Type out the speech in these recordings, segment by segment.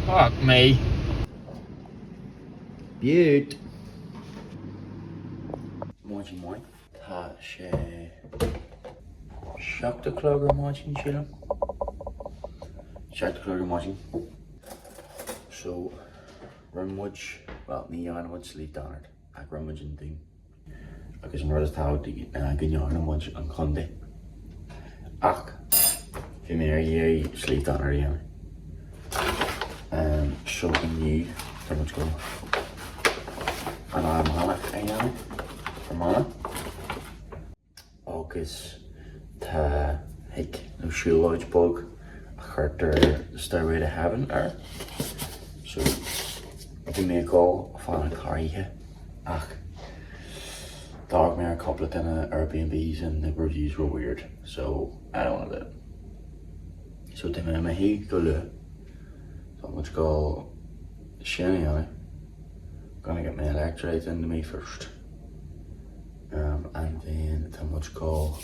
Fuck me. Beaut. Máidín mai. Tá sé seachta clógar máidín sílam. Seachta clógar máidín. So, run muid, well, ní an muid slí donard, ag run muid an thing. Agus an rud is táid gneána muid an chundé. Ach, bhí mé ar dhéir slí donard dhéana. So inniu, tar muid go an armhanach a dhéana, armhanach. Agus tá hic nó siúlóid bog a chuirtar Stairway to Heaven ar. So, bhí mé go fána cairíthe ach dog me a couple of Airbnbs and the reviews were weird, so I don't want to do it. So then I'm here go look. So much go cheanna on it. Gonna get my electrolytes into me first. And then how much go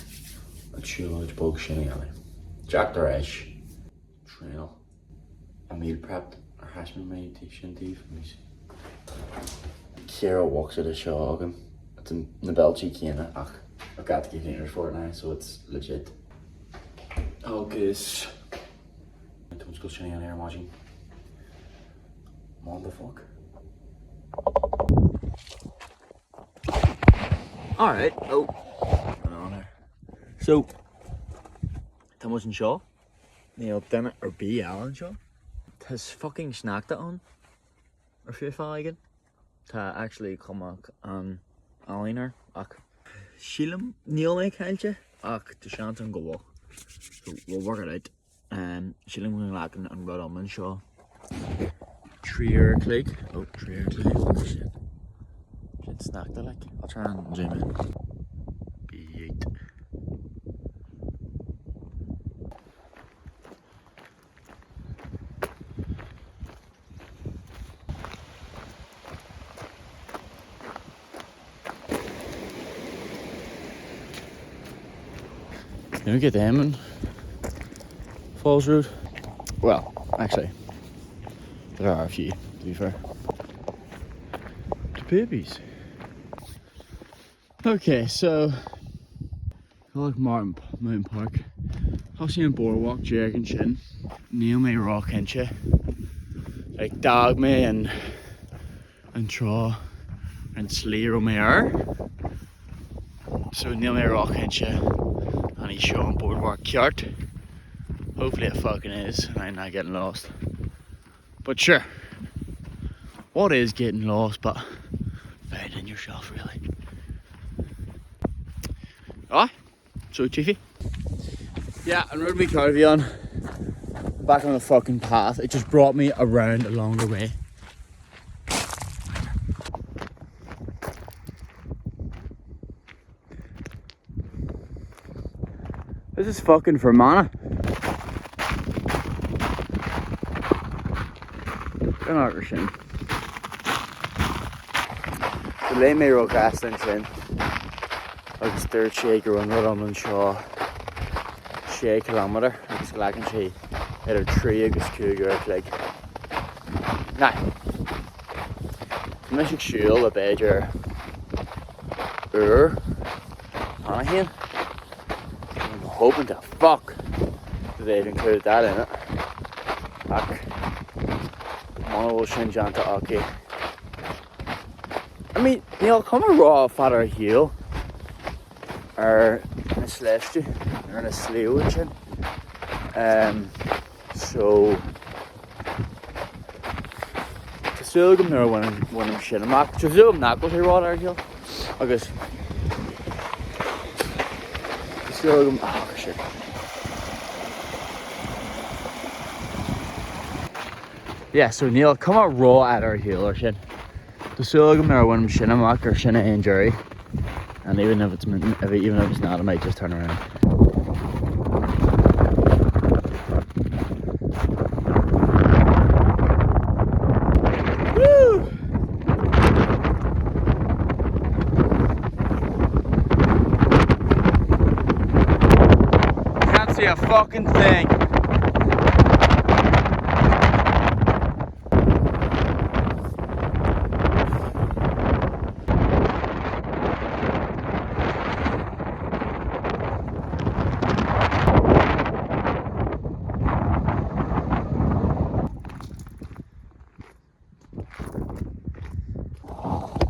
a chilled bug cheanna on it. Jack the edge. Trail. A meal prepped or hash my meditation Théip. Let me see. Ciara walks at a show agam. It's in the Belgian cheanna. Ach, I've got to give dinner for it now, so it's legit. Agus. Let's go cheanna on air watching. What the fuck? Alright, oh. So, tá muid an seo. Níl duine ar bí Alan seo. Tás fucking snacked it on. Ar fiú fáigen. Tá actually comach an Alinar ach sílam níl mé cailte ach tá seant an go bhach. So we'll work it out. Sílam going lagan an rud am an seo. Tríar click. Oh, tríar click. Oh shit. Shit snacked it like. I'll try and zoom in. B8. Can we get them in Falls Road? Well, actually, there are a few, to be fair. The babies. Okay, so I like Mountain Park. I've seen a boardwalk, Jake and Chin. Neil may rock incha. Like dog me and Traw and Slayer on my air. So Neil may rock incha. And he's showing boardwalk cart. Hopefully it fucking is and I'm not getting lost. But sure, what is getting lost but finding yourself really. Alright, so Chiefy. Yeah, I'm rode my caravan back on the fucking path. It just brought me around a longer way. This is fucking Fermanagh. Good night, Rashin. The lane may rock gas in Chin. Agus third shaker on Rudham and Shaw. 6 kilometre. It's like an she. Hit a tree agus cougar like. Nah. Miss Shul a badger. Anaheim. Hoping to fuck that they've included that in it. Mono Shinjanta okay. I mean, you know, come a raw fatter heel or in a slesty or in a slew so to still come there when I'm shit. I'm not to zoom not go to raw our heel. I guess to still come oh shit. Yeah, so Neil, come out raw at our heel or shit. The sulgum there when I'm shinnamak or shinna injury. And even if it's not, I might just turn around. Woo! Can't see a fucking thing.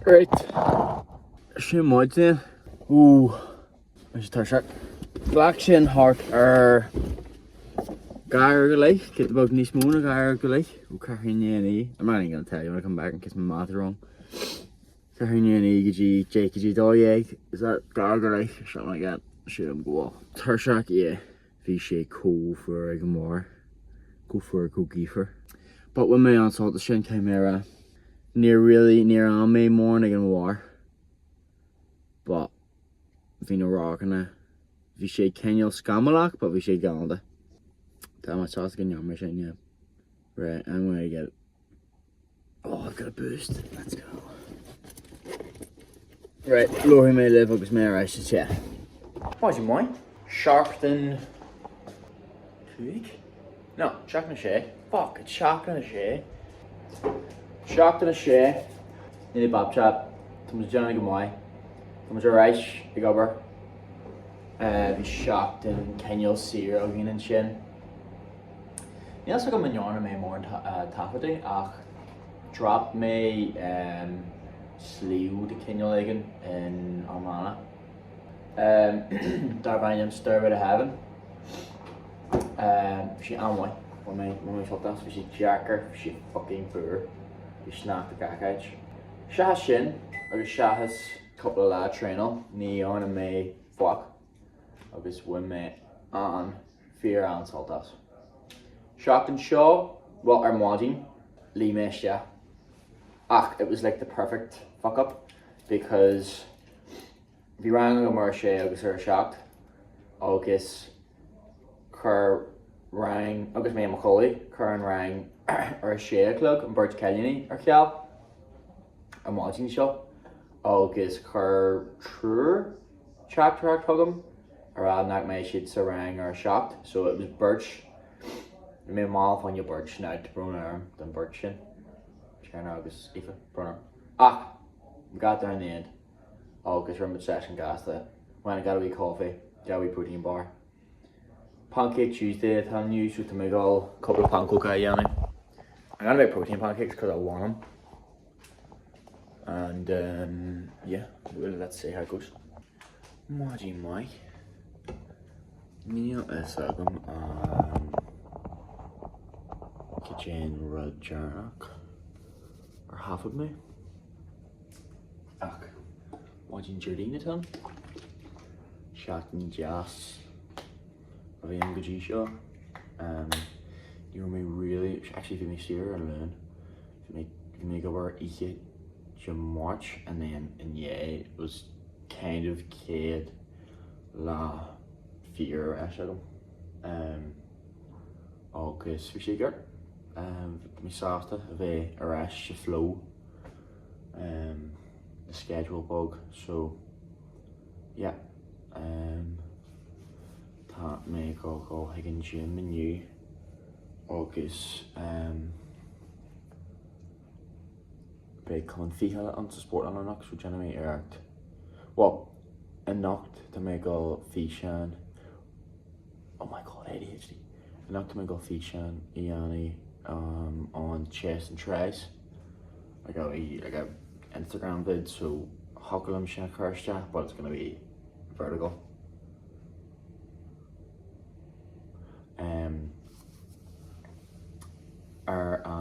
Right. Sin muid then. Ooh. Is tar seach. Black sin hart gair go leis. Get the bug níos móna gair go leis. Ó carhine. I'm not even gonna tell you when I come back in case my math is wrong. Carhine gigi Jake gigi doig. Is that gair go leis? Something like that. Shoot him go off. Tar seach, yeah. Bhí sé có for agam mór. Go for go gífer. But when my aunt saw the sin came here, near on me morning and war. But bhí no ráganna. Bhí sé ceol scamalach, but bhí sé galda. Tá má sauce gan yummy sin, yeah. Right, I'm gonna get it. Oh, I've got a boost. Let's go. Right, Lori may live agus may I should yeah. What's your mind? Sharpton. Twig? No, shock and a shea. Fuck, it's shock and a shea. Shocked and a shea. Nearly bob chap. Thomas Johnny Gamoy. Thomas Rice, big over. Bhí shocked in Kenya's seer again and shin. Ní as go manana mé mór an tabhachtaí ach drop mé slíú de Kenya again in Armana. Daar bhain Stairway to Heaven. She anmoi. When my shot dance, she jacker, she fucking poor. She snapped the gackage. She has shin, or she has a couple of lad trainal, ní on and me fuck. Agus when me on físeán saltas. Shocked and show, well, I'm watching, Lee Mesha. Ach, it was like the perfect fuck up because if you rang a marche, agus are shocked. Agus Cur rang, agus me and Macaulay, Curran rang or a shea club and Birch Kellyanny or Kial. I'm watching the show. Agus Cur Chuir chapter hugum. Or I'll knock my shit sarang or shocked. So it was Birch. I made off on your Birch now to Brunner than Birchin. Cheanna agus Aoife Brunner. We got there in the end. Agus from the session gas there. When I got a wee coffee, got a wee protein bar. Pancake Tuesday, I'm used to make all a couple of pancake yanni. I got a bit protein pancakes because I want them. And yeah, well, let's see how it goes. Maji Mike. Níl is agam kitchen rud jarach or half of me. Ach, watching Jardina ton. Shotting jazz. Of a young G show. You know me really actually if you see her alone. If you make over Ike March and then yeah it was kind of kid la fear agam. Agus bhí sé gur mi sásta a bheith arás se flow the schedule bug so yeah tá mé go ag an gym inniu agus beidh chun fiche an sa sport an anach so déanam mé iarracht well a nacht tá mé go físeán. Oh my god, ADHD. I knocked my go físeán Iani on chest and tries. I got Instagram vid, so Hocklam Shakarsta, but it's gonna be vertical. An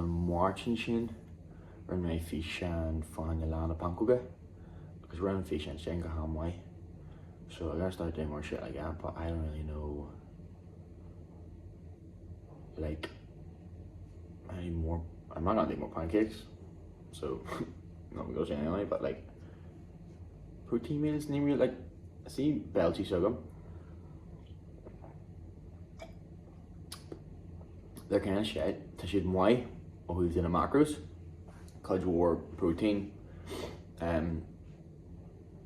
marching shin or my físeán fan Lana Pankuga because we're on físeán Shenga Hamway. So I gotta start doing more shit like that, but I don't really know like I need more. I'm not gonna make more pancakes, so not goes anyway. But like protein meals, name real like I see Belty Sugam. They're kind of shit. To shoot why or who's in a macros, cause war protein,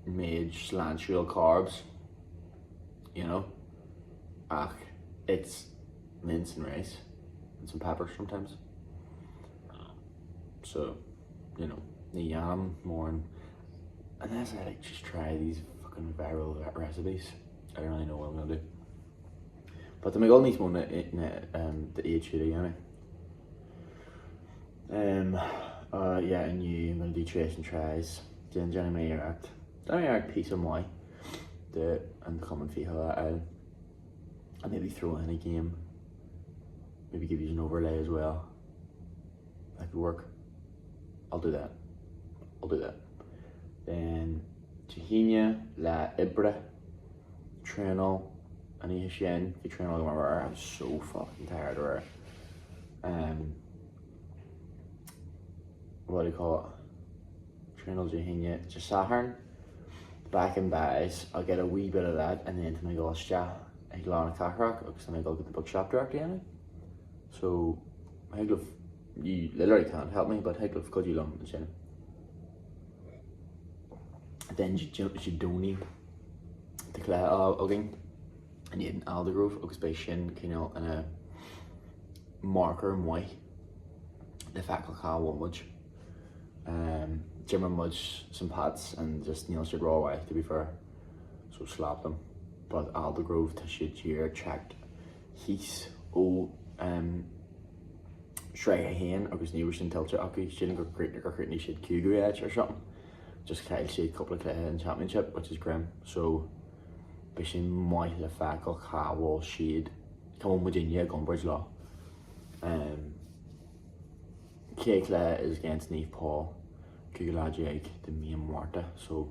made cilantro carbs. You know, it's mince and rice and some peppers sometimes. So, you know, the yam more unless I like just try these fucking viral recipes. I don't really know what I'm gonna do. But the McGull needs one in the age shooting, yeah, and I'm gonna do trace and tries Jen Jenny my iarracht. Then iarracht piece of my and come and feel I'll maybe throw in a game. Maybe give you an overlay as well. That could work. I'll do that. Then cheanna la ibre trainal and físeán the trainal remember I'm so fucking tired of her. What do you call it? Trainal cheanna just sahern back and buys. I'll get a wee bit of that and then to my gosh I go on a tabhachtaí because then I go get the bookshop directly in it. So I love you literally can't help me, but I love could you love it. Then you don't the clay again and you an airde grove agus by sin kinda in a marker muid the faculty one much Jimmer much some pads and just Neil should raw away to be fair, so slap them. But airde grove to should year checked he's sraith hen agus ní sin tiltte acu sin go creating shit cougar edge or something. Just Kyle see a couple of clay in championship, which is grim. So basically my the faculty wall shade come on Virginia Gumbridge law. Clay is against Neve Paul, Kugelajig, the me and Marta. So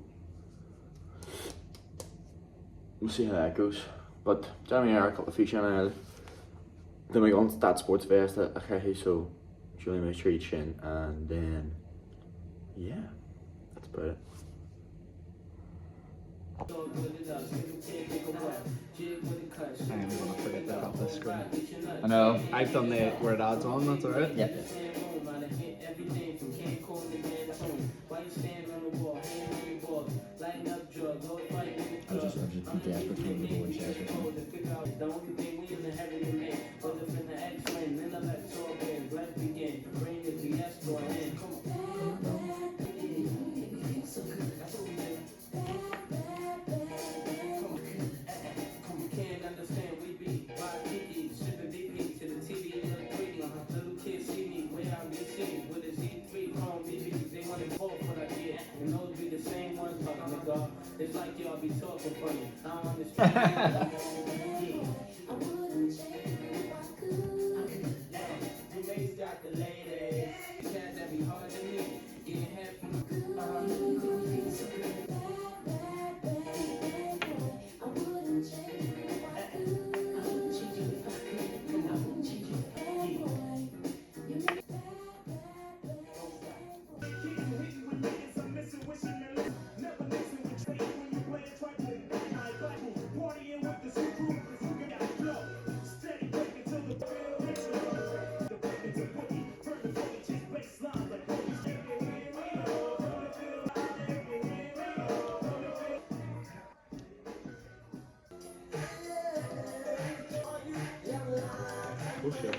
we'll see how that goes. But Jeremy are a couple of físeán. Then we go on to that sports vest at a so Julie my treat shin and then yeah. That's about it. I'm gonna forget that off the screen. I know, I've done the where it adds on, that's alright? Yeah. I'll just guess between the boys or something. It's like y'all be talking funny. I don't understand. You may got the ladies. Cats that be hard to meet. Getting head from Oh shit.